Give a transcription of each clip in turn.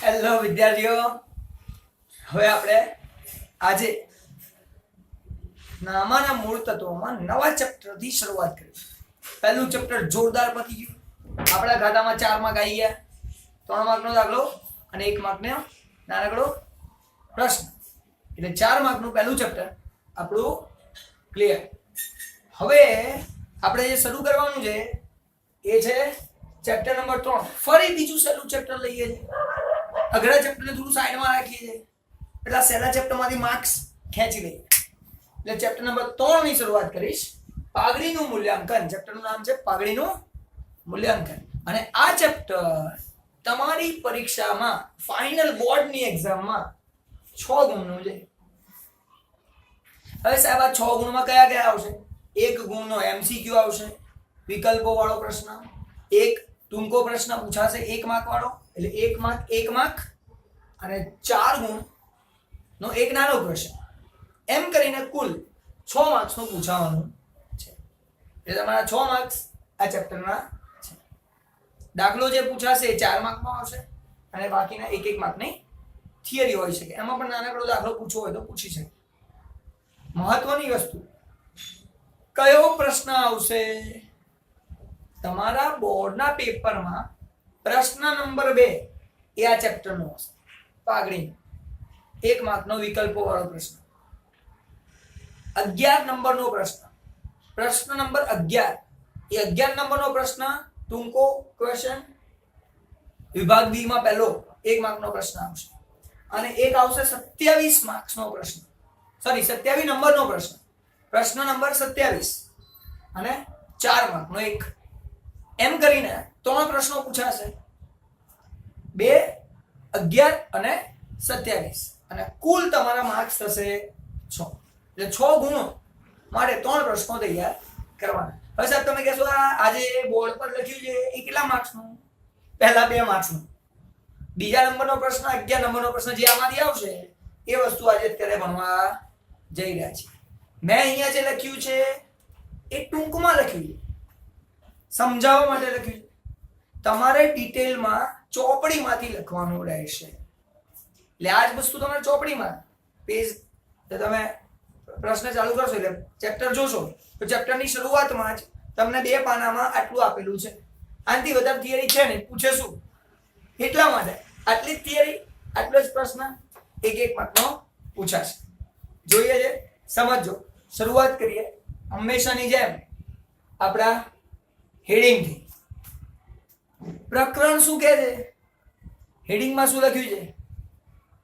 Hello વિદ્યાર્થીઓ, હવે આપણે આજે નામાના મૂળ તત્વોમાં નવા ચેપ્ટરથી શરૂઆત કરી. પહેલું ચેપ્ટર જોરદાર પતી ગયું. આપણા ખાતામાં 4 માર્ક આવી ગયા. 3 માર્કનો દાખલો અને 1 માર્કનો નાનકડો પ્રશ્ન, એટલે 4 માર્કનું પહેલું ચેપ્ટર આપણું ક્લિયર. હવે આપણે જે શરૂ કરવાનું છે એ છે ચેપ્ટર નંબર 3. ફરી બીજું સહેલું ચેપ્ટર લઈએ છીએ. અઘરા ચેપ્ટરને થોડું સાઈડમાં રાખીએ છીએ, એટલે સહેલા ચેપ્ટરમાંથી માર્ક્સ ખેંચી લઈએ. એટલે ચેપ્ટર નંબર 3 ની શરૂઆત કરીશ. પાઘડીનું મૂલ્યાંકન. ચેપ્ટરનું નામ છે પાઘડીનું મૂલ્યાંકન. અને આ ચેપ્ટર તમારી પરીક્ષામાં ફાઇનલ બોર્ડની એક્ઝામમાં 6 ગુણનું છે. હવે સાહેબ આ 6 ગુણમાં કયા કયા આવશે? 1 ગુણનો MCQ આવશે, વિકલ્પો વાળો પ્રશ્ન, એક ટૂંકો પ્રશ્ન પૂછાશે 1 માર્ક વાળો, એટલે 1 માર્ક અને 4 ગુણ નો એક નાનો પ્રશ્ન, એમ કરીને કુલ 6 માર્ક્સ નું પૂછાવાનું છે. એટલે તમારા 6 માર્ક્સ આ ચેપ્ટરના છે. દાખલો જે પૂછાશે એ 4 માર્કમાં આવશે અને બાકીના 1 માર્કની થિયરી હોઈ શકે. એમાં પણ નાનકડો દાખલો પૂછવો હોય તો પૂછી શકે. મહત્વની વસ્તુ, કયો પ્રશ્ન આવશે તમારા બોર્ડના પેપરમાં? પ્રશ્ન નંબર 2 એ આ ચેપ્ટરનો હશે, પાઘડી. 1 માર્કનો વિકલ્પો વાળો પ્રશ્ન. 11 નંબરનો પ્રશ્ન, પ્રશ્ન નંબર 11 એ 11 નંબરનો પ્રશ્ન ટૂંકો ક્વેશ્ચન, વિભાગ બી માં પહેલો 1 માર્કનો પ્રશ્ન આવશે. અને એક આવશે 27 માર્ક્સનો પ્રશ્ન, સોરી 27 નંબરનો પ્રશ્ન, પ્રશ્ન નંબર 27 અને 4 માર્કનો એક. એમ કરીને 3 પ્રશ્નો પૂછાશે, 2, 11 અને 27, અને કુલ તમારા માર્ક્સ થશે 6. એટલે 6 ગુણો માટે 3 પ્રશ્નો તૈયાર કરવાના. હવે સાહેબ તમે કહેશો આજે બોર્ડ પર લખ્યું છે એ કેટલા માર્ક્સનું? પહેલા 2 માર્ક્સનું. બીજા નંબરનો પ્રશ્ન, 11 નંબરનો પ્રશ્ન જે આમાંથી આવશે એ વસ્તુ આજે અત્યારે ભણવા જઈ રહ્યા છે. મેં અહીંયા જે લખ્યું છે એ ટૂંકમાં લખ્યું છે, સમજાવવા માટે લખ્યું છે. તમારે ડિટેલમાં ચોપડીમાંથી લખવાનું રહેશે. એટલે આ જ વસ્તુ તમારે ચોપડીમાં પેજ તમે પ્રશ્ન ચાલુ કરશો એટલે ચેપ્ટર જોશો તો ચેપ્ટરની શરૂઆતમાં જ તમને 2 પાનામાં આટલું આપેલું છે. આનાથી વધારે થિયરી છે નહીં, પૂછે શું એટલા માટે આટલી જ થિયરી, આટલો જ પ્રશ્ન 1 માર્કનો પૂછાશે. જોઈએ છે, સમજો. શરૂઆત કરીએ હંમેશાની જેમ આપણા હેડિંગથી. પ્રકરણ શું કહે છે? હેડિંગમાં શું લખ્યું છે?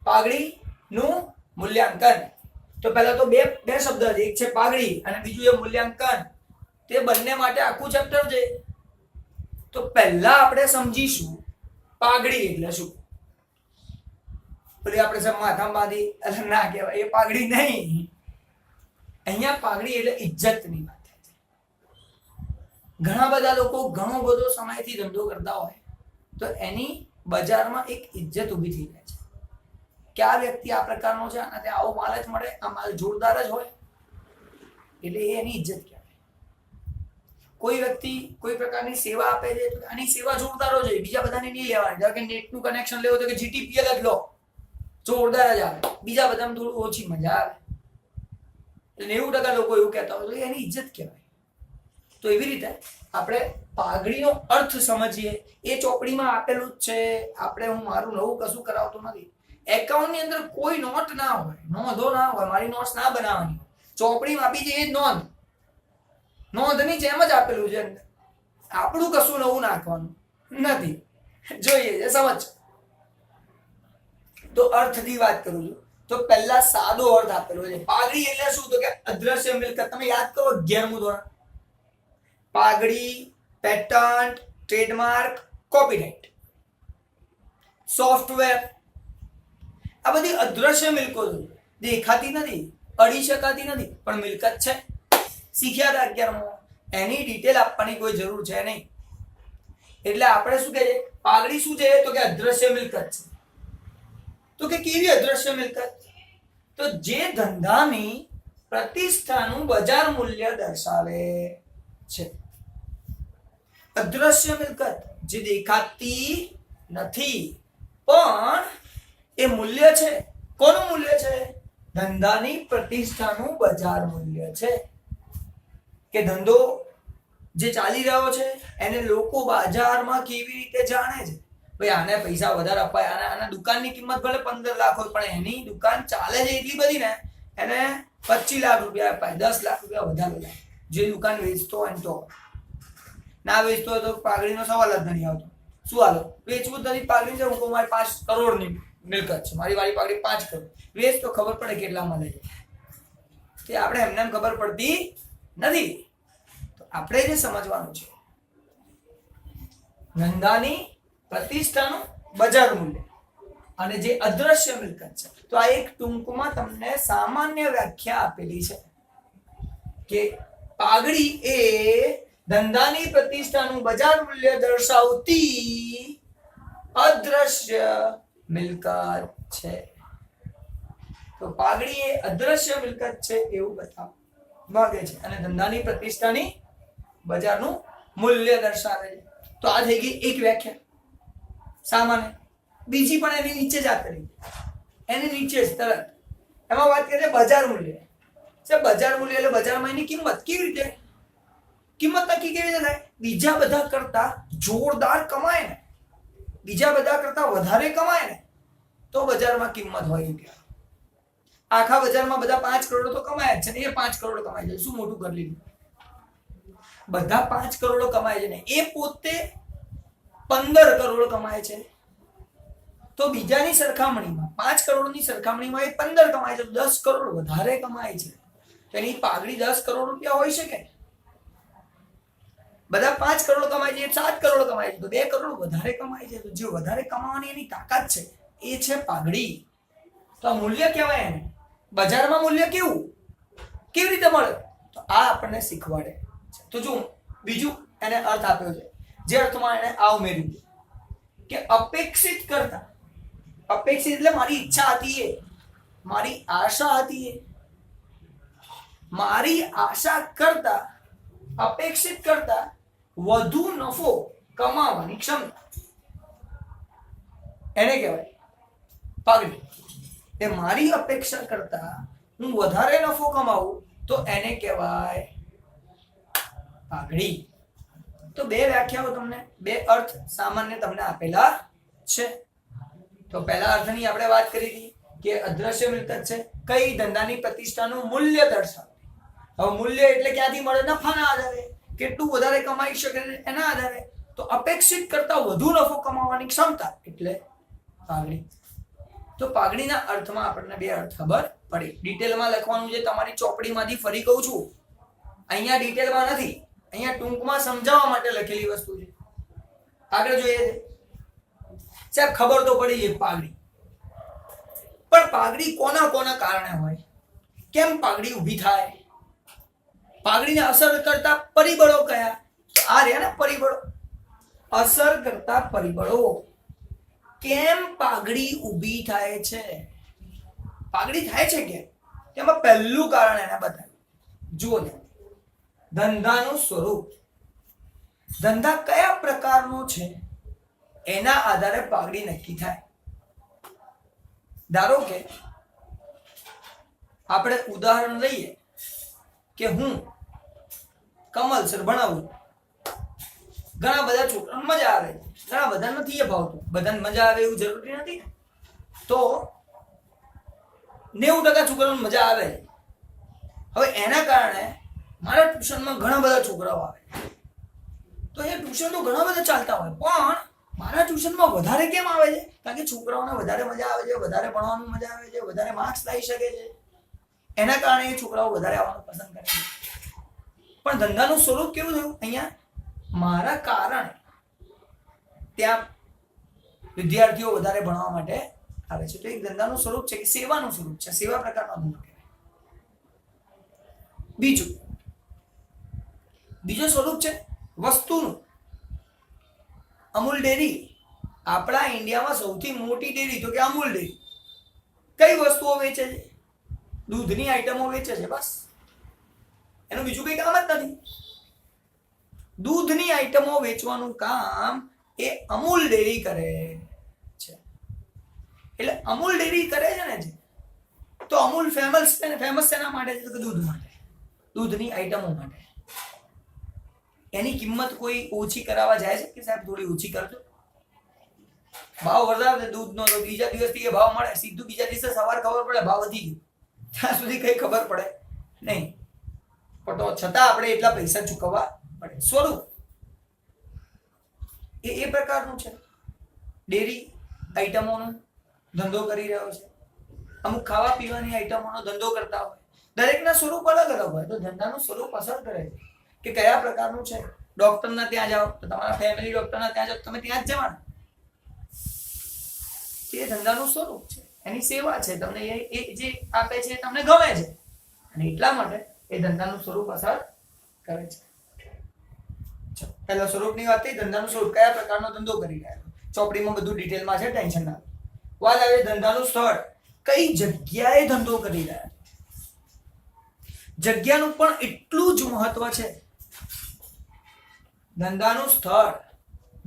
પાઘડીનું મૂલ્યાંકન. તો પહેલા તો બે શબ્દ છે, એક છે પાઘડી અને બીજું છે મૂલ્યાંકન. તે બંને માટે આખું ચેપ્ટર છે. તો પહેલા આપણે સમજીશું પાઘડી એટલે શું. પછી આપણે માથામાં બાંધી ના કહેવાય, એ પાઘડી નહીં. અહીંયા પાઘડી એટલે ઇજ્જતની વાત. ઘણા બધા લોકો ઘણો બધો સમયથી ધંધો કરતા હોય તો એની બજારમાં એક ઇજ્જત ઊભી થઈ જાય છે કે આ વ્યક્તિ આ પ્રકારનો છે, અને ત્યાં આવો માલ જ મળે, આ માલ જોરદાર જ હોય, એટલે એની ઇજ્જત કહેવાય. કોઈ વ્યક્તિ કોઈ પ્રકારની સેવા આપે છે તો આની સેવા જોરદાર જ હોય, બીજા બધાને નહીં લેવાની. ધારો કે નેટનું કનેક્શન લેવું તો કે GTPL જ લો, જોરદાર જ આવે, બીજા બધામાં થોડું ઓછી મજા આવે. એટલે 90% લોકો એવું કહેતા હોય તો એની ઇજ્જત કહેવાય. તો એવી રીતે આપણે પાઘડીનો અર્થ સમજીએ. એ ચોપડીમાં આપેલું જ છે, આપણે હું મારું નવું કશું કરાવતો નથી. એકાઉન્ટની અંદર કોઈ નોટ ના હોય, નોંધો ના હોય, મારી નોટ્સ ના બનાવવાની. ચોપડીમાં આપી છે એ જ નોંધની જેમ જ આપેલું છે. આપણું કશું નવું નાખવાનું નથી. જોઈએ છે, સમજ. તો અર્થની વાત કરું છું તો પહેલા સાદો અર્થ આપેલો છે. પાઘડી એટલે શું? તો કે અદ્રશ્ય મિલકત. તમે યાદ કરો 11મું ધોરણ. પાઘડી, પેટન્ટ, ટ્રેડમાર્ક, કોપીરાઇટ, સોફ્ટવેર, આ બધી અદ્રશ્ય મિલકતો દેખાતી નથી, અડી શકાતી નથી, પણ મિલકત છે. શીખ્યા હતા 11મું. એની ડિટેલ આપવાની કોઈ જરૂર છે નહીં. એટલે આપણે શું કહે છે? પાઘડી શું છે? તો કે અદ્રશ્ય મિલકત છે. તો કે કેવી અદ્રશ્ય મિલકત? તો જે ધંધાની પ્રતિષ્ઠાનું બજાર મૂલ્ય દર્શાવે છે. અદ્રશ્ય મિલકત જે દેખાતી નથી પણ એ મૂલ્ય છે કોનું મૂલ્ય છે? ધંધાની પ્રતિષ્ઠાનું બજાર મૂલ્ય છે. કે ધંધો જે ચાલી રહ્યો છે એને લોકો બજારમાં કેવી રીતે જાણે છે. ભાઈ આને પૈસા વધારે અપાય, આના દુકાનની કિંમત ભલે 15 લાખ હોય પણ એની દુકાન ચાલે છે એટલી બધી ને એને 25 લાખ રૂપિયા અપાય, 10 લાખ રૂપિયા વધારે લાગે. જે દુકાન વેચતો હોય તો ના વેચતો હોય તો પાઘડીનો સવાલ જ નહીં આવતો. શું હાલો વેચવું નથી પાઘડી છે, હું મારી 5 કરોડની મિલકત છે, મારી વાળી પાઘડી 5 કરોડ વેચ તો ખબર પડે કેટલા મળે છે. તે આપણે એમને ખબર પડતી નથી. તો આપણે જે સમજવાનું છે ધંધાની પ્રતિષ્ઠાનું બજાર મૂલ્ય અને જે અદ્રશ્ય મિલકત છે. તો આ એક ટૂંકમાં તમને સામાન્ય વ્યાખ્યા આપેલી છે કે પાઘડી એ ધંધાની પ્રતિષ્ઠાનું બજાર મૂલ્ય દર્શાવતી અદ્રશ્ય મિલકત છે. તો પાઘડી એ અદ્રશ્ય મિલકત છે એવું બતાવવા માંગે છે અને ધંધાની પ્રતિષ્ઠાની બજારનું મૂલ્ય દર્શાવે છે. તો આ થઈ ગઈ એક વ્યાખ્યા સામાન્ય. બીજી પણ એની નીચે જ આપેલી, એની નીચે જ તરત એમાં વાત કરીએ બજાર મૂલ્ય. બજાર મૂલ્ય એટલે બજારમાં એની કિંમત. કેવી રીતે કિંમત નક્કી કેવી રીતે થાય? બીજા બધા કરતા જોરદાર કમાય ને, બીજા બધા કરતા વધારે કમાય ને તો બજારમાં કિંમત હોય. કે આખા બજારમાં બધા 5 કરોડ તો કમાય જ છે ને, એ 5 કરોડ કમાય છે, શું મોટું કરી લીધું? બધા 5 કરોડ કમાય છે ને એ પોતે 15 કરોડ કમાય છે તો બીજાની સરખામણીમાં 5 કરોડની સરખામણીમાં એ 15 કમાય છે, 10 કરોડ વધારે કમાય છે. તો એની પાઘડી 10 કરોડ રૂપિયા હોઈ શકે. બધા 5 કરોડ કમાય છે, 7 કરોડ કમાય છે તો 2 કરોડ વધારે કમાય છે. તો જે વધારે કમાવાની એની તાકાત છે એ છે પાઘડી. તો આ મૂલ્ય કહેવાય એને. બજારમાં મૂલ્ય કેવી રીતે મળે? તો આ આપણને શીખવાડે. તો જો બીજું એને અર્થ આપ્યો છે, જે અર્થમાં એને આ ઉમેર્યું કે અપેક્ષિત કરતા. અપેક્ષિત એટલે મારી ઈચ્છા હતી એ, મારી આશા હતી એ. મારી આશા કરતા, અપેક્ષિત કરતા વધુ નફો કમાવાની ક્ષમતા એને કહેવાય પાઘડી. એ મારી અપેક્ષા કરતા હું વધારે નફો કમાવું તો એને કહેવાય પાઘડી. તો બે વ્યાખ્યાઓ તમને, બે અર્થ સામાન્ય તમને આપેલા છે. તો પહેલા અર્થની આપણે વાત કરી હતી કે અદ્રશ્ય મિલકત છે, કઈ ધંધાની પ્રતિષ્ઠાનું મૂલ્ય દર્શાવે. હવે મૂલ્ય એટલે ક્યાંથી મળે? નફાના આધારે, કેટલું વધારે કમાઈ શકે એના આધારે. તો અપેક્ષિત કરતા વધુ નફો કમાવાની ક્ષમતા એટલે પાઘડી. તો પાઘડીના અર્થમાં આપણને બે અર્થ ખબર પડી. ડિટેલમાં લખવાનું છે તમારી ચોપડીમાંથી ફરી કહું છું, અહીંયા ડિટેલમાં નથી, અહીંયા ટૂંકમાં સમજાવવા માટે લખેલી વસ્તુ છે. આગળ જોઈએ સાહેબ ખબર તો પડી છે પાઘડી, પણ પાઘડી કોના કોના કારણે હોય? કેમ પાઘડી ઊભી થાય? પાઘડીને અસર કરતા પરિબળો કયા? આ રહ્યા ને પરિબળો. અસર કરતા પરિબળો. કેમ પાઘડી ઊભી થાય છે? પાઘડી થાય છે કેમ? તેમાં પહેલું કારણ એને બતાવ્યું. જુઓ ધંધાનું સ્વરૂપ. ધંધા કયા પ્રકારનો છે એના આધારે પાઘડી નક્કી થાય. ધારો કે આપણે ઉદાહરણ લઈએ કે હું કમલસર ભણાવું, ઘણા બધા છોકરાને મજા આવે, ઘણા બધા નથી ભાવતું. બધાને મજા આવે એવું જરૂરી નથી. તો 90% છોકરાઓને મજા આવે. હવે એના કારણે મારા ટ્યુશનમાં ઘણા બધા છોકરાઓ આવે. તો એ ટ્યુશન તો ઘણા બધા ચાલતા હોય, પણ મારા ટ્યુશનમાં વધારે કેમ આવે છે? કારણ કે છોકરાઓને વધારે મજા આવે છે, વધારે ભણવાનું મજા આવે છે, વધારે માર્ક્સ લાવી શકે છે. એના કારણે એ છોકરાઓ વધારે આવવાનું પસંદ કરે છે. પણ ધંધાનું સ્વરૂપ કેવું થયું? અહીંયા મારા કારણે ત્યાં વિદ્યાર્થીઓ વધારે ભણવા માટે આવે છે. તો એક ધંધાનું સ્વરૂપ છે કે સેવાનું સ્વરૂપ છે, સેવા પ્રકારનો ધંધો કહેવાય. બીજો સ્વરૂપ છે વસ્તુનું. અમૂલ ડેરી આપણા ઇન્ડિયામાં સૌથી મોટી ડેરી તો કે અમૂલ ડેરી કઈ વસ્તુઓ વેચે છે? દૂધની આઈટમો વેચે છે, બસ. એનું બીજું કઈ કામ જ નથી. દૂધની આઈટમો વેચવાનું કામ એ અમૂલ ડેરી કરે છે. એટલે અમૂલ ડેરી કરે છે ને જે, તો અમૂલ ફેમસ છે ને, ફેમસ શેના માટે છે? તો કે દૂધ માટે, દૂધની આઈટમો માટે. એની કિંમત કોઈ ઓછી કરાવવા જાય છે કે સાહેબ થોડી ઓછી કરજો? ભાવ વધારે દૂધનો તો બીજા દિવસથી એ ભાવ મળે, સીધું બીજા દિવસે સવાર ખબર પડે ભાવ વધી ગયો, ત્યાં સુધી કઈ ખબર પડે નહીં. પણ તો છતાં આપણે એટલા પૈસા ચૂકવવા પડે. સ્વરૂપ એ પ્રકારનું છે. ડેરી આઈટમોનો ધંધો કરી રહ્યો છે, અમુક ખાવા પીવાની આઈટમોનો ધંધો કરતા હોય. દરેકના સ્વરૂપ અલગ અલગ હોય, તો ધંધાનું સ્વરૂપ અસર કરે છે કે કયા પ્રકારનું છે. ડોક્ટરના ત્યાં જાઓ તો તમારા ફેમિલી ડોક્ટરના ત્યાં જાઓ, તમે ત્યાં જ જવાના. એ ધંધાનું સ્વરૂપ છે, એની સેવા છે, તમને એ જે આપે છે એ તમને ગમે છે, અને એટલા માટે એ ધંધાનું સ્વરૂપ અસર કરે છે. પહેલા સ્વરૂપની વાત થઈ, ધંધાનું સ્વરૂપ કયા પ્રકારનો ધંધો કરી રહ્યા. ચોપડીમાં બધું ડિટેલમાં છે, ટેન્શન ના. વાત આવે ધંધાનું સ્થળ, કઈ જગ્યાએ ધંધો કરી રહ્યા. જગ્યાનું પણ એટલું જ મહત્વ છે. ધંધાનું સ્થળ,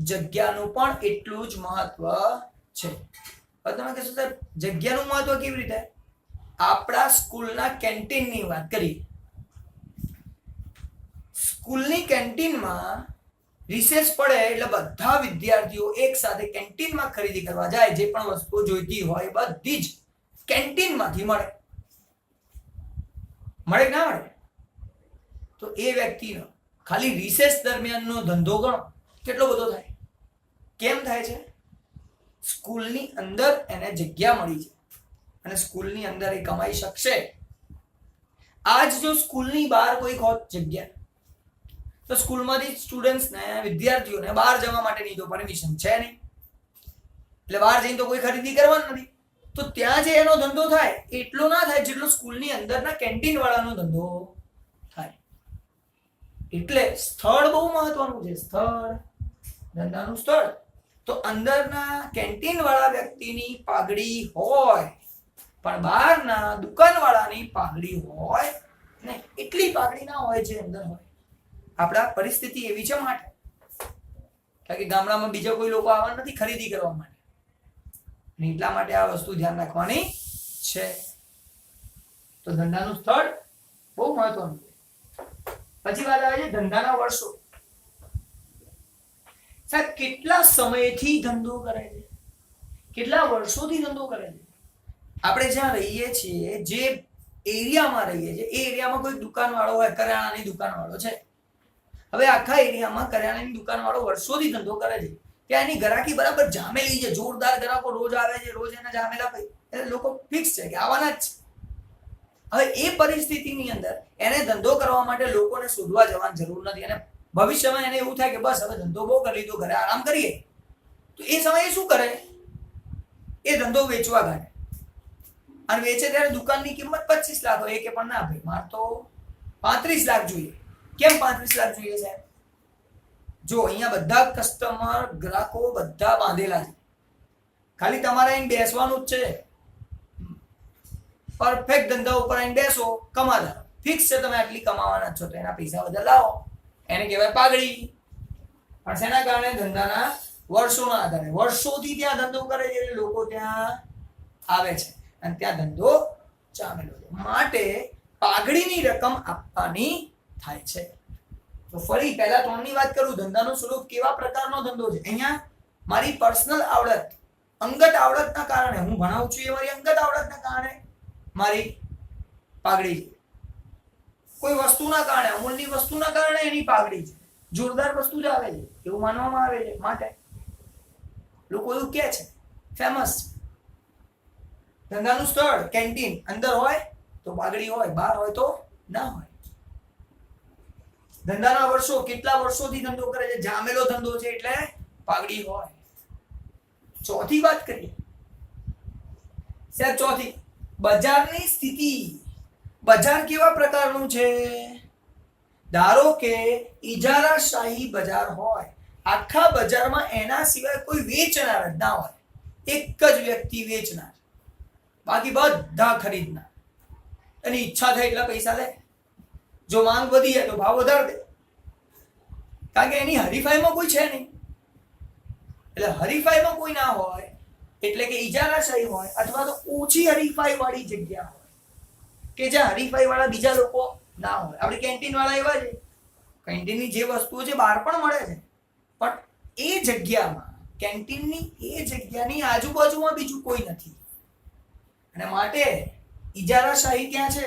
જગ્યાનું પણ એટલું જ મહત્વ છે. હવે તમે કહેશો સાહેબ જગ્યાનું મહત્વ કેવી રીતે? આપણા સ્કૂલના કેન્ટીનની વાત કરીએ. સ્કૂલની કેન્ટીનમાં રિસેસ પડે એટલે બધા વિદ્યાર્થીઓ એક સાથે કેન્ટીનમાં ખરીદી કરવા જાય. જે પણ વસ્તુઓ જોઈતી હોય બધી જ કેન્ટીનમાંથી મળે. મળે ના મળે? તો એ વ્યક્તિનો ખાલી રિસેસ દરમિયાનનો ધંધો ગણો કેટલો બધો થાય. કેમ થાય છે? સ્કૂલની અંદર એને જગ્યા મળી છે અને સ્કૂલની અંદર એ કમાઈ શકશે. આજ જો સ્કૂલની બહાર કોઈ હોત જગ્યા, તો સ્કૂલમાંથી સ્ટુડન્ટ્સને, વિદ્યાર્થીઓને બહાર જવા માટેની તો પરમિશન છે નહીં, એટલે બહાર જઈને તો કોઈ ખરીદી કરવાનું નથી. તો ત્યાં જે એનો ધંધો થાય એટલો ના થાય જેટલો સ્કૂલની અંદરના કેન્ટીન વાળાનો ધંધો થાય. એટલે સ્થળ બહુ મહત્વનું છે. સ્થળ, ધંધાનું સ્થળ. તો અંદરના કેન્ટીન વાળા વ્યક્તિની પાઘડી હોય, પણ બહારના દુકાન વાળાની પાઘડી હોય ને, એટલી પાઘડી ના હોય જે અંદર હોય. આપણા પરિસ્થિતિ એવી છે માટે, કારણ કે ગામડામાં બીજા કોઈ લોકો આવવા નથી ખરીદી કરવા માટે, અને એટલા માટે આ વસ્તુ ધ્યાન રાખવાની છે. તો ધંધાનું સ્થળ બહુ મહત્વનું છે. પછી વાત આવે છે ધંધાના વર્ષો. સાહેબ કેટલા સમયથી ધંધો કરે છે, કેટલા વર્ષોથી ધંધો કરે છે. આપણે જ્યાં રહીએ છીએ, જે એરિયામાં રહીએ છીએ, એ એરિયામાં કોઈ દુકાન વાળો હોય, કરિયાણાની દુકાન વાળો છે. હવે આખા એરિયામાં કરિયાણાની દુકાન વાળો વર્ષોથી ધંધો કરે છે, ત્યાં એની ગ્રાહકી બરાબર જામેલી છે, જોરદાર ગ્રાહકો રોજ આવે છે, રોજ એના જામેલા ભાઈ, એટલે લોકો ફિક્સ છે કે આવવાના જ છે. હવે એ પરિસ્થિતિની અંદર એને ધંધો કરવા માટે લોકોને શોધવા જવાની જરૂર નથી, અને ભવિષ્યમાં એને એવું થાય કે બસ હવે ધંધો બહુ કરી લીધો, ઘરે આરામ કરીએ, તો એ સમયે શું કરે? એ ધંધો વેચવા કાઢે, અને વેચે ત્યારે દુકાનની કિંમત 25 લાખ હોય. એ કે પણ ના ભાઈ, મારે તો 35 લાખ જોઈએ. કેમ 35 લાખ જોઈએ સાહેબ? જો અહીંયા બધા કસ્ટમર, ગ્રાહકો બધા બાંધેલા છે, ખાલી તમારે અહીં બેસવાનું જ છે. પરફેક્ટ ધંધા ઉપર અહીં બેસો, કમાતા ફિક્સ છે, તમે આટલી કમાવાના છો, તો એના પૈસા બધા લાવો, એને કહેવાય પાઘડી. પણ શેના કારણે? ધંધાના વર્ષોના આધારે. વર્ષોથી ત્યાં ધંધો કરે છે એટલે લોકો ત્યાં આવે છે અને ત્યાં ધંધો ચામેલો છે, માટે પાઘડીની રકમ આપવાની થાય છે. તો ફરી પહેલા 3 ની વાત કરું. ધંધાનું સ્વરૂપ કેવા પ્રકારનો ધંધો છે? અહીંયા મારી પર્સનલ આવડત, અંગત આવડતના કારણે હું ભણાવું છું, એ મારી અંગત આવડતના કારણે મારી પાઘડી છે. કોઈ વસ્તુના કારણે, અમૂલની વસ્તુના કારણે એની પાઘડી છે. જોરદાર વસ્તુ જ આવે છે એવું માનવામાં આવે છે, માટે લોકો એવું કહે છે, ફેમસ. ધંધાનું સ્થળ કેન્ટીન, અંદર હોય તો પાઘડી હોય, બહાર હોય તો ના હોય. ધંધાના વર્ષો, કેટલા વર્ષોથી ધંધો કરે છે, જામેલો ધંધો છે એટલે પાઘડી હોય. ચોથી વાત કરીએ સાહેબ, ચોથી બજારની સ્થિતિ. બજાર કેવા પ્રકારનું છે? ધારો કે ઇજારાશાહી બજાર હોય, આખા બજારમાં એના સિવાય કોઈ વેચનાર જ ના હોય, એક જ વ્યક્તિ વેચનાર, બાકી બધા ખરીદનાર. એની ઈચ્છા થાય એટલા પૈસા લે, જો માંગ વધી જાય તો ભાવ વધારે દે, કારણ કે એની હરીફાઈમાં કોઈ છે નહીં. એટલે હરીફાઈમાં કોઈ ના હોય એટલે કે ઇજારાશાહી હોય અથવા તો ઓછી હરીફાઈ વાળી જગ્યા હોય કે જ્યાં હરીફાઈ વાળા બીજા લોકો ના હોય. આપણે કેન્ટીન વાળા એવા છે, કેન્ટીનની જે વસ્તુઓ છે બહાર પણ મળે છે, પણ એ જગ્યામાં કેન્ટીનની એ જગ્યાની આજુબાજુમાં બીજું કોઈ નથી, અને માટે ઇજારાશાહી ત્યાં છે.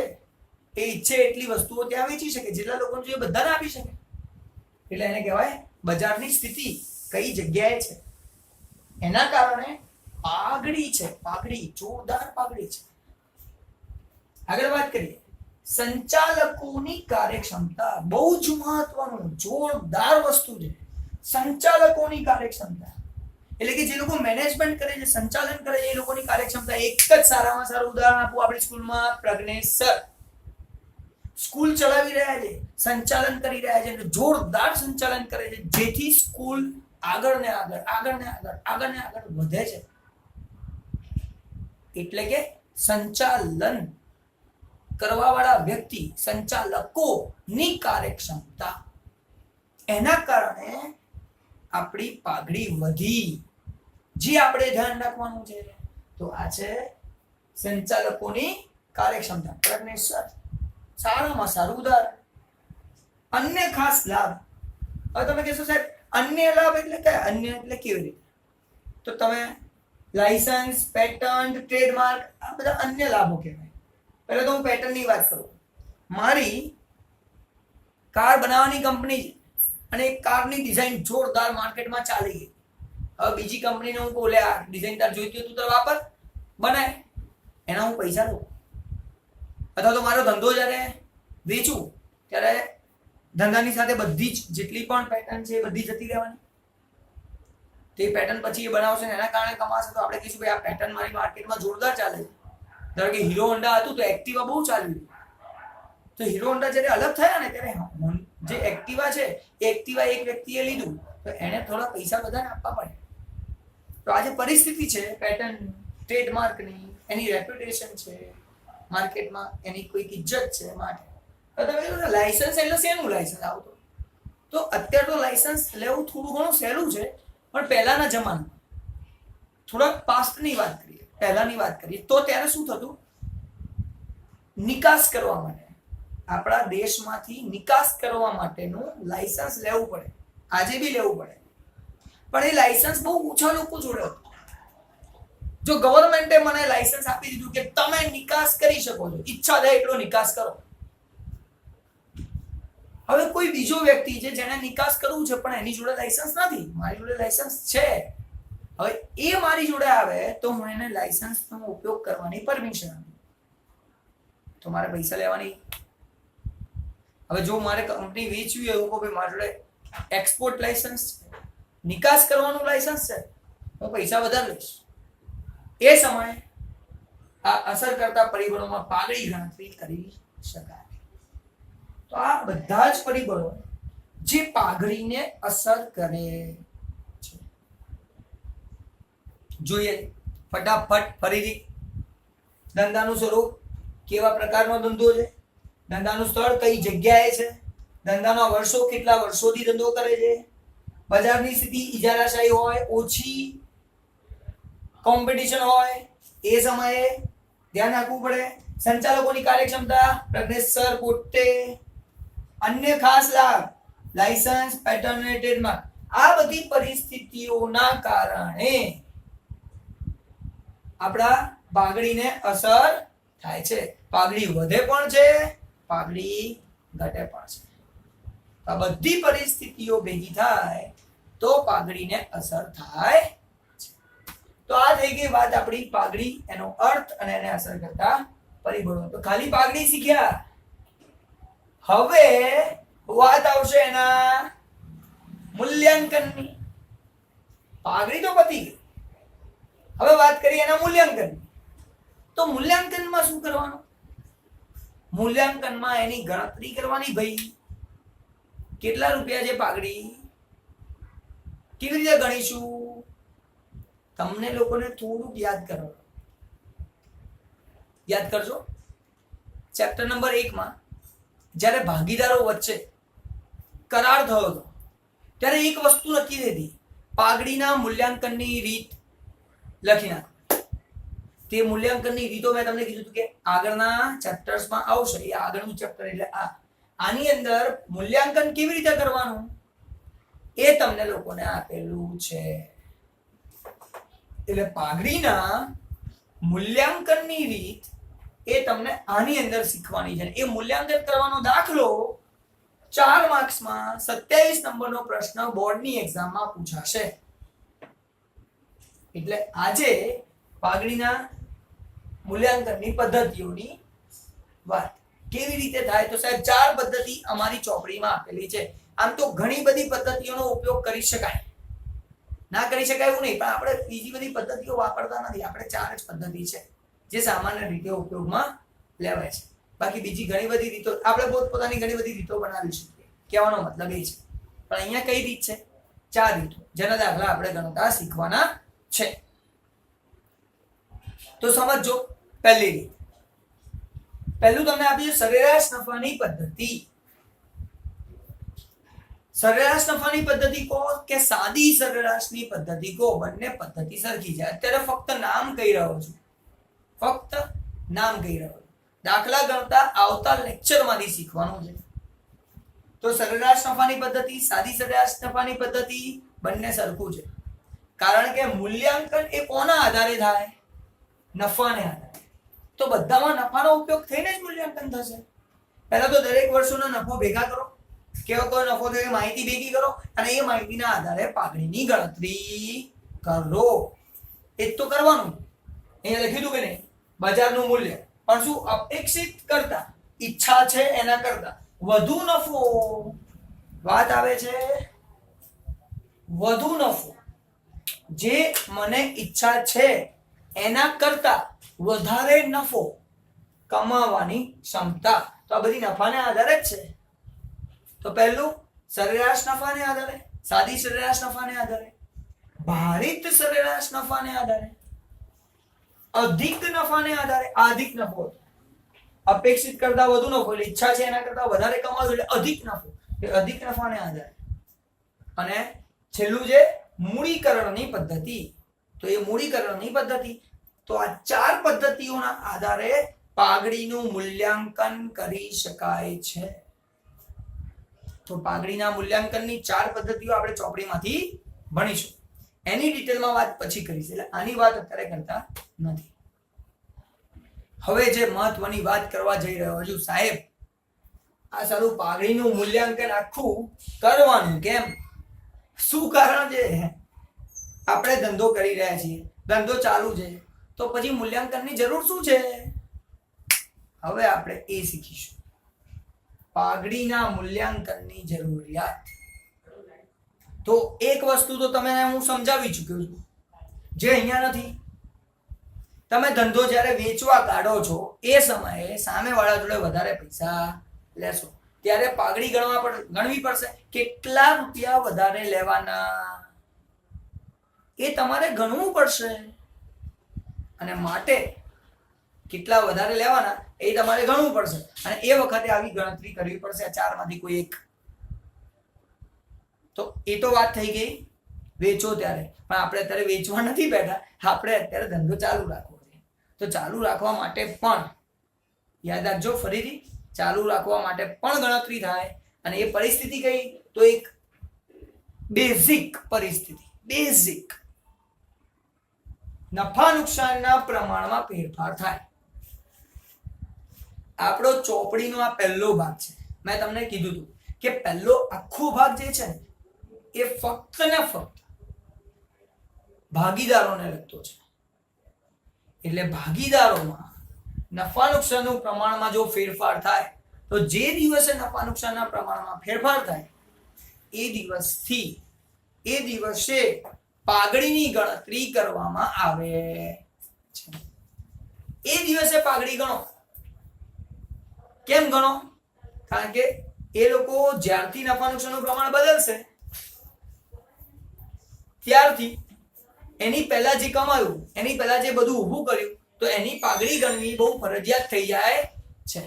એ ઈચ્છે એટલી વસ્તુઓ ત્યાં વેચી શકે, જેટલા લોકોને જોઈએ બધાને આપી શકે. એટલે એને કહેવાય બજારની સ્થિતિ કઈ જગ્યાએ છે. એના કારણે પાઘડી છે, પાઘડી જોરદાર પાઘડી છે. આગળ વાત કરીએ, સંચાલકોની કાર્યક્ષમતા બહુ જ મહત્વનું જોરદાર વસ્તુ છે. સંચાલકોની કાર્યક્ષમતા એટલે કે જે લોકો મેનેજમેન્ટ કરે છે, સંચાલન કરે છે, એ લોકોની કાર્યક્ષમતા. એક જ સારામાં સારું ઉદાહરણ આપું, આપણી સ્કૂલમાં પ્રજ્ઞેશ સર સ્કૂલ ચલાવી રહ્યા છે, સંચાલન કરી રહ્યા છે, જોરદાર સંચાલન કરે છે, જેથી સ્કૂલ આગળ ને આગળ આગળ ને આગળ આગળ ને આગળ વધે છે. એટલે કે સંચાલન કરવા વાળા વ્યક્તિ, સંચાલકોની કાર્યક્ષમતા, એના કારણે આપણી પાઘડી વધી. જે આપણે ધ્યાન રાખવાનું છે તો આ છે સંચાલકોની કાર્યક્ષમતા. પ્રજ્ઞેશ સર સારામાં સારું ઉદાહરણ. અન્ય ખાસ લાભ. હવે તમે કહેશો સાહેબ અન્ય લાભ એટલે કયા? અન્ય એટલે કેવી રીતે? તો તમે લાયસન્સ, પેટન્ટ, ટ્રેડમાર્ક, આ બધા અન્ય લાભો કહેવાય. પહેલા તો હું પેટર્નની વાત કરું. મારી કાર બનાવવાની કંપની છે અને એક કારની ડિઝાઇન જોરદાર માર્કેટમાં ચાલી ગઈ. હવે બીજી કંપનીને હું બોલે આ ડિઝાઇન તાર જોઈતી હોય તું તો વાપર, બનાય, એના હું પૈસા લઉં. અથવા તો મારો ધંધો જ્યારે વેચું ત્યારે ધંધાની સાથે બધી જ જેટલી પણ પેટર્ન છે એ બધી જતી રહેવાની. તે પેટર્ન પછી એ બનાવશે ને એના કારણે કમાશે, તો આપણે કહીશું ભાઈ આ પેટર્ન મારી માર્કેટમાં જોરદાર ચાલે છે. ધારો કે હીરો હોન્ડા હતું તો એક્ટિવા બહુ ચાલ્યું, તો હીરો હોન્ડા જ્યારે અલગ થયા ને ત્યારે જે એક્ટિવા છે એ એક્ટિવા એક વ્યક્તિએ લીધું તો એને થોડા પૈસા બધાને આપવા પડે. તો આજે પરિસ્થિતિ છે પેટર્ન, ટ્રેડમાર્કની, એની રેપ્યુટેશન છે માર્કેટમાં, એની કોઈક ઇજ્જત છે. માટે તમે લાયસન્સ એટલે શેનું લાયસન્સ આવતું? તો અત્યારે તો લાયસન્સ લેવું થોડું ઘણું સહેલું છે, પણ પહેલાના જમાનામાં થોડાક પાસ્ટની વાત કરીએ, પહેલાની વાત કરીએ તો ત્યારે શું થતું? નિકાસ કરવા માટે, આપણા દેશમાંથી નિકાસ કરવા માટેનું લાયસન્સ લેવું પડે. આજે બી લેવું પડે, પણ એ લાયસન્સ બહુ ઓછા લોકો જોડે હતું. જો ગવર્મેન્ટે મને લાયસન્સ આપી દીધું કે તમે નિકાસ કરી શકો છો, ઈચ્છા થાય એટલો નિકાસ કરો. હવે કોઈ બીજો વ્યક્તિ છે જેને નિકાસ કરવું છે પણ એની જોડે લાયસન્સ નથી, મારી જોડે લાયસન્સ છે. હવે એ મારી જોડે આવે તો હું એને લાયસન્સનો ઉપયોગ કરવાની પરમિશન આપું, તો મારે પૈસા લેવાની. હવે જો મારે કંપની વેચવી હોય, હું કહું મારી જોડે એક્સપોર્ટ લાયસન્સ છે, નિકાસ કરવાનું લાયસન્સ છે, હું પૈસા વધારે લઈશ. એ સમયે આ અસર કરતા પરિબળોમાં પાઘડી ગણતરી કરી શકાય. તો આ બધા જ પરિબળો જે પાઘડીને અસર કરે છે. જોઈએ ફટાફટ ફરીથી. ધંધાનું સ્વરૂપ, કેવા પ્રકારનો ધંધો છે, ધંધાનું સ્થળ કઈ જગ્યાએ છે, ધંધાના વર્ષો કેટલા વર્ષોથી ધંધો કરે છે, બજારની સ્થિતિ ઇજારાશાહી હોય, ઓછી કોમ્પિટિશન હોય, એ સમયે ધ્યાન રાખવું પડે. સંચાલકોની કાર્યક્ષમતા, પ્રજ્ઞેશ સર પોતે. અન્ય ખાસ લાભ, લાયસન્સ, પેટર્ન અને ટ્રેડમાર્ક. આ બધી પરિસ્થિતિઓના કારણે આપણા પાઘડીને અસર થાય છે. પાઘડી વધે પણ છે, પાઘડી ઘટે પણ છે. આ બધી પરિસ્થિતિઓ ભેગી થાય તો પાઘડીને અસર થાય છે. તો આ થઈ ગઈ વાત આપણી પાઘડી, એનો અર્થ અને એને અસર કરતા પરિબળો. તો ખાલી પાઘડી શીખ્યા. હવે વાત આવશે એના મૂલ્યાંકનની. પાઘડી તો પતી ગઈ, હવે વાત કરીએ એના મૂલ્યાંકનની. તો મૂલ્યાંકનમાં શું કરવાનું? મૂલ્યાંકનમાં એની ગણતરી કરવાની. ભાઈ કેટલા રૂપિયા છે પાઘડી, કેવી રીતે ગણીશું? તમને લોકોને થોડુંક યાદ કરો. યાદ કરજો, ચેપ્ટર નંબર 1 માં જ્યારે ભાગીદારો વચ્ચે કરાર થયો હતો ત્યારે એક વસ્તુ નક્કી થઈ હતી, પાઘડીના મૂલ્યાંકનની રીત. લખી નાખો. તે મૂલ્યાંકનની રીતો મેં તમને કીધું હતું કે આગળના ચેપ્ટર્સમાં આવશે. એ આગળનું ચેપ્ટર એટલે આની અંદર મૂલ્યાંકન કેવી રીતે કરવાનું એ તમને લોકોને આપેલું છે. એટલે પાઘડીના મૂલ્યાંકનની રીત એ તમને આની અંદર શીખવાની છે. એ મૂલ્યાંકન કરવાનો દાખલો 4 માર્ક્સમાં 27 નંબરનો પ્રશ્ન બોર્ડની એક્ઝામમાં પૂછાશે. એટલે આજે પાઘડીના મૂલ્યાંકનની પદ્ધતિઓની વાત કેવી રીતે થાય તો સાહેબ 4 પદ્ધતિ અમારી ચોપડીમાં આપેલી છે. આમ તો ઘણી બધી પદ્ધતિઓનો ઉપયોગ કરી શકાય, ના કરી શકાય એવું નહીં, પણ આપણે બીજી બધી પદ્ધતિઓ વાપરતા નથી. આપણે 4 જ પદ્ધતિ છે જે સામાન્ય રીતે ઉપયોગમાં લેવાય છે. બાકી બીજી ઘણી બધી રીતો આપણે પોતપોતાની ઘણી બધી રીતો બનાવી શકીએ. કહેવાનો મતલબ એ છે. પણ અહીંયા કઈ રીત છે? 4 રીતો જેના દાખલા આપણે ગણતા શીખવાના છે. તો સમજો પહેલી રીત. પહેલું તમને આપ્યું સરેરાશ નફાની પદ્ધતિ. સરેરાશ નફાની પદ્ધતિ કહો કે સાદી સરેરાશની પદ્ધતિ કહો, બંને પદ્ધતિ સરખી છે. અત્યારે ફક્ત નામ કહી રહ્યો છું, ફક્ત નામ કહી રહ્યો છું. દાખલા ગણતા આવતા લેક્ચરમાંથી શીખવાનું છે. તો સરેરાશ નફાની પદ્ધતિ, સાદી સરેરાશ નફાની પદ્ધતિ બંને સરખું છે. કારણ કે મૂલ્યાંકન એ કોના આધારે થાય? નફાને આધારે. તો બધામાં નફાનો ઉપયોગ થઈને જ મૂલ્યાંકન થશે. પહેલા તો દરેક વર્ષોનો નફો ભેગા કરો, કેવો કોઈ નફો થયો માહિતી ભેગી કરો અને એ માહિતીના આધારે પાઘડીની ગણતરી કરો. એ જ તો કરવાનું. અહીંયા લખી દઉં કે નહીં, બજારનું મૂલ્ય પણ શું અપેક્ષિત કરતા, ઈચ્છા છે એના કરતા વધુ નફો. વાત આવે છે વધુ નફો, જે મને ઈચ્છા છે એના કરતા વધારે નફો કમાવાની ક્ષમતા. તો આ બધી નફાને આધારે જ છે. તો પહેલું સરેરાશ નફાને આધારે, સાદી સરેરાશ નફાને આધારે, ભારિત સરેરાશ નફાને આધારે, અધિક નફાને આધારે. અધિક નફો અપેક્ષિત કરતા વધુ નફો એટલે ઈચ્છા છે એના કરતા વધારે કમાવું એટલે અધિક નફો, એ અધિક નફાને આધારે. અને છેલ્લું છે મૂડીકરણની પદ્ધતિ. તો એ મૂડીકરણની પદ્ધતિ. તો આ 4 પદ્ધતિઓના આધારે પાઘડીનું મૂલ્યાંકન કરી શકાય છે. તો પાઘડીના મૂલ્યાંકનની 4 પદ્ધતિઓ આપણે ચોપડીમાંથી ભણીશું. એની ડિટેલમાં વાત પછી કરીશ, એટલે આની વાત અત્યારે કરતા નથી. હવે જે મહત્વની વાત કરવા જઈ રહ્યો છું સાહેબ, આ સારું પાઘડીનું મૂલ્યાંકન આખું કરવાનું કેમ? શું કારણ છે? આપણે ધંધો કરી રહ્યા છીએ, ધંધો ચાલુ છે, તો પછી મૂલ્યાંકનની જરૂર શું છે? હવે આપણે એ શીખીશું. પાઘડીના મૂલ્યાંકનની જરૂરિયાત. તો એક વસ્તુ તો તમે હું સમજાવી ચૂક્યો છું, જે અહીંયા નથી. તમે ધંધો જ્યારે વેચવા કાઢો છો એ સમયે સામેવાળા જોડે વધારે પૈસા લેશો ત્યારે પાઘડી ગણવી પડશે. કેટલા રૂપિયા વધારે લેવાના એ તમારે ગણવું પડશે. અને માટે કેટલા વધારે લેવાના એ તમારે ગણવું પડશે. અને એ વખતે આવી ગણતરી કરવી પડશે આ 4 માંથી કોઈ એક. તો એ તો વાત થઈ ગઈ વેચો ત્યારે. પણ આપણે અત્યારે વેચવા નથી બેઠા, આપણે અત્યારે ધંધો ચાલુ રાખવો છે. તો ચાલુ રાખવા માટે પણ યાદ રાખજો, ફરીથી ચાલુ રાખવા માટે પણ ગણતરી થાય. અને એ પરિસ્થિતિ કઈ? તો એક બેઝિક પરિસ્થિતિ. બેઝિક નફા નુકસાનના પ્રમાણમાં ફેરફાર થાય. આપણો ચોપડીનો આ પહેલો ભાગ છે. મેં તમને કીધું હતું કે પહેલો આખો ભાગ જે છે ને એ ફક્ત ને ફક્ત ભાગીદારોને લગતો છે. એટલે ભાગીદારોમાં નફા નુકસાનનું પ્રમાણમાં જો ફેરફાર થાય તો જે દિવસે નફા નુકસાનના પ્રમાણમાં ફેરફાર થાય એ દિવસે પાઘડીની ગણતરી કરવામાં આવે છે. એ દિવસે પાઘડી ગણો. કેમ ગણો? કારણ કે એ લોકો જ્યારથી નફા નુકસાનનું પ્રમાણ બદલશે ત્યારથી એની પહેલા જે કમાયું, એની પહેલા જે બધું ઊભું કર્યું, તો એની પાઘડી ગણવી બહુ ફરજિયાત થઈ જાય છે.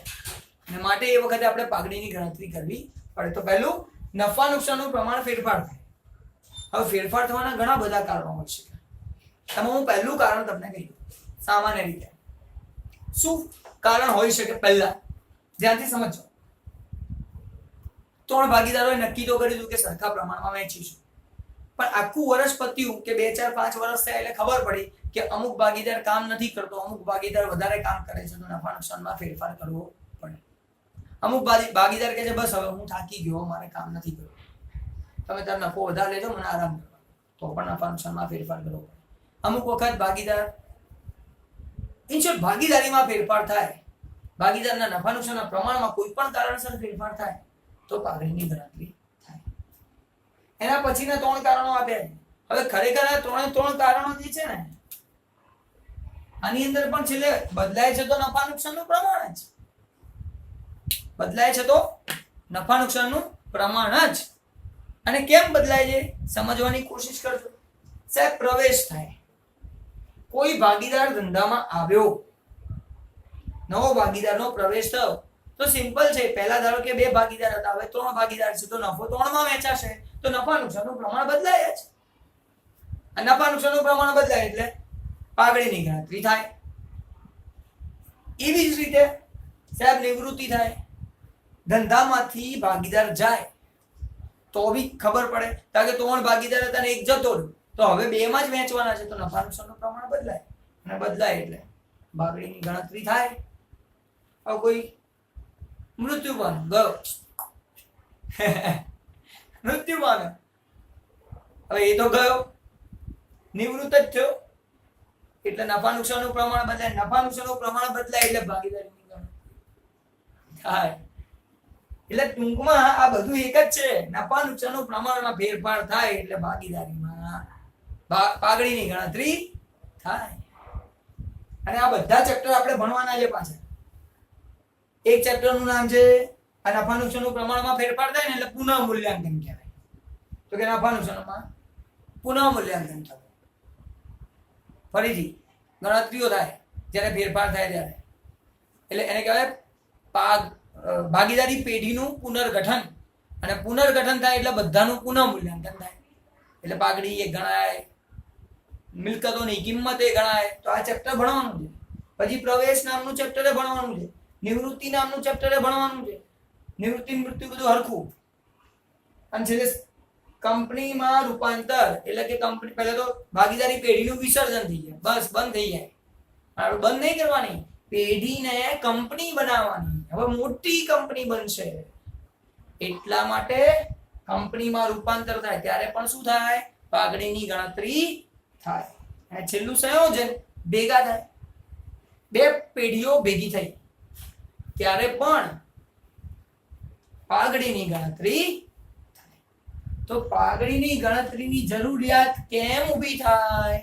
અને માટે એ વખતે આપણે પાઘડીની ગણતરી કરવી પડે. તો પહેલું નફા નુકસાનનું પ્રમાણ ફેરફાર થાય. હવે ફેરફાર થવાના ઘણા બધા કારણો હોય છે. એમાં હું પહેલું કારણ તમને કહી દઉં. સામાન્ય રીતે શું કારણ હોઈ શકે? પહેલા ધ્યાનથી સમજો. 3 ભાગીદારોએ નક્કી તો કર્યું હતું કે સરખા પ્રમાણમાં વહેંચીશું, પણ આખું વર્ષ પત્યું કે 2 4 5 વર્ષ થયા એટલે ખબર પડી કે અમુક ભાગીદાર કામ નથી કરતો, અમુક ભાગીદાર વધારે કામ કરે છે, તો નફા નુકસાનમાં ફેરફાર કરવો પડે. અમુક ભાગીદાર કહે છે બસ હવે હું થાકી ગયો, મારે કામ નથી કરવું, તમે તાર નફો વધારે લેજો, મને આરામ કરવા, તો પણ નફા નુકસાનમાં ફેરફાર કરવો પડે. અમુક વખત ભાગીદાર ઇન શોર્ટ ભાગીદારીમાં ફેરફાર થાય, ભાગીદારના નફા નુકસાનના પ્રમાણમાં કોઈ પણ કારણસર ફેરફાર થાય તો પાઘડીની ગણતરી થાય. એના પછીના 3 કારણો આપ્યા છે. હવે ખરેખર આ 3 કારણો જે છે ને આની અંદર પણ છેલ્લે બદલાય છે તો નફા નુકસાનનું પ્રમાણ જ બદલાય છે, તો નફા નુકસાનનું પ્રમાણ જ. અને કેમ બદલાય છે સમજવાની કોશિશ કરજો. સાહેબ પ્રવેશ થાય, કોઈ ભાગીદાર ધંધામાં આવ્યો, નવો ભાગીદારનો પ્રવેશ થયો, તો સિમ્પલ છે. પહેલા ધારો કે 2 ભાગીદાર હતા, હવે 3 ભાગીદાર છે, તો નફો 3 માં વહેંચાશે, તો નફા નુકસાનનું પ્રમાણ બદલાય જ. અને નફા નુકસાનનું પ્રમાણ બદલાય એટલે પાઘડીની ગણતરી થાય. એવી જ રીતે સાહેબ નિવૃત્તિ થાય, ધંધામાંથી ભાગીદાર જાય તો બી ખબર પડે કારણ કે 3 ભાગીદાર હતા ને એક જતો રહ્યો, તો હવે 2 માં જ વહેંચવાના છે, તો નફા નુકસાનનું પ્રમાણ બદલાય, અને બદલાય એટલે પાઘડીની ગણતરી થાય. હવે કોઈ મૃત્યુ પામે ગયો મૃત્યુ પામે, હવે એ તો ગયો, નિવૃત્ત જ થયો, એટલે નફા નુકસાનનું પ્રમાણ બદલાય. નફા નુકસાનનું પ્રમાણ બદલાય એટલે ભાગીદારીની ગણતરી થાય. એટલે ટૂંકમાં આ બધું એક જ છે. નફા નુકસાનનું પ્રમાણમાં ફેરફાર થાય એટલે ભાગીદારીમાં પાઘડીની ગણતરી થાય. અને આ બધા ચેપ્ટર આપણે ભણવાના છે પાછા. એક ચેપ્ટરનું નામ છે આ નફા નુકસાનનું પ્રમાણમાં ફેરફાર થાય ને એટલે પુનઃ મૂલ્યાંકન કહેવાય. તો કે નફા નુકસાનમાં પુનઃ મૂલ્યાંકન થતું. ફરીથી ગણતરીઓ થાય જ્યારે ફેરફાર થાય ત્યારે, એટલે એને કહેવાય ભાગીદારી પેઢીનું પુનર્ગઠન. અને પુનર્ગઠન થાય એટલે બધાનું પુનઃ મૂલ્યાંકન થાય, એટલે પાઘડી એ ગણાય, મિલકતોની કિંમત એ ગણાય. તો આ ચેપ્ટર ભણવાનું છે. પછી પ્રવેશ નામનું ચેપ્ટર ભણવાનું છે, નિવૃત્તિ નામનું ચેપ્ટર ભણવાનું છે. નિવૃત્તિ મૃત્યુ બધું હરખું. અને છેલ્લે કંપનીમાં રૂપાંતર એટલે કે કંપની પહેલા તો ભાગીદારી પેઢીનું વિસર્જન થઈ જાય, બસ બંધ થઈ જાય. બંધ નહીં કરવાની, પેઢીને કંપની બનાવવાની. હવે મોટી કંપની બનશે એટલા માટે કંપનીમાં રૂપાંતર થાય ત્યારે પણ શું થાય? પાઘડીની ગણતરી થાય. અને છેલ્લું સંયોજન ભેગા થાય, 2 પેઢીઓ ભેગી થઈ ત્યારે પણ પાઘડીની ગણતરી થાય. તો પાઘડીની ગણતરીની જરૂરિયાત કેમ ઊભી થાય?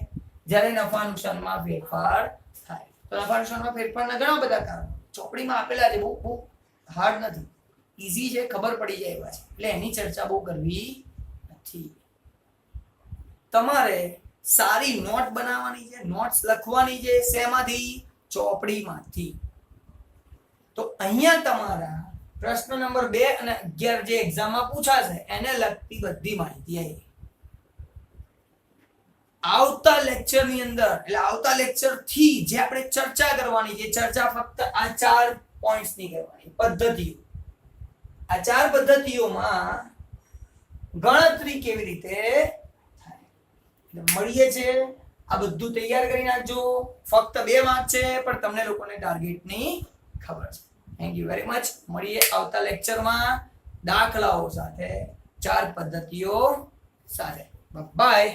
જ્યારે નફા નુકસાનમાં ફેરફાર થાય. તો નફા નુકસાનમાં ફેરફારના ઘણા બધા કારણો ચોપડીમાં આપેલા છે, બહુ હાર્ડ નથી, ઈઝી છે, ખબર પડી જાય એવા છે, એટલે એની ચર્ચા બહુ કરવી નથી. તમારે સારી નોટ બનાવવાની છે, નોટ્સ લખવાની છે. શેમાંથી? ચોપડીમાંથી. તો અહીંયા તમારા પ્રશ્ન નંબર 2 અને 11 જે એક્ઝામમાં પૂછાશે એને લગતી બધી માહિતી આવી. આવતા લેક્ચરની અંદર એટલે આવતા લેક્ચર થી જે આપણે ચર્ચા કરવાની છે, ચર્ચા ફક્ત આ 4 પોઈન્ટ્સ ની કરવાની. પદ્ધતિઓ, આ 4 પદ્ધતિઓમાં ગણતરી કેવી રીતે થાય એટલે મળીએ છે. આ બધું તૈયાર કરી નાખજો. ફક્ત 2 માર્ક છે, પણ તમને લોકોને ટાર્ગેટની ખબર છે. Thank you very much. મળીએ આવતા લેક્ચરમાં દાખલાઓ સાથે, 4 પદ્ધતિઓ સાથે. બાય.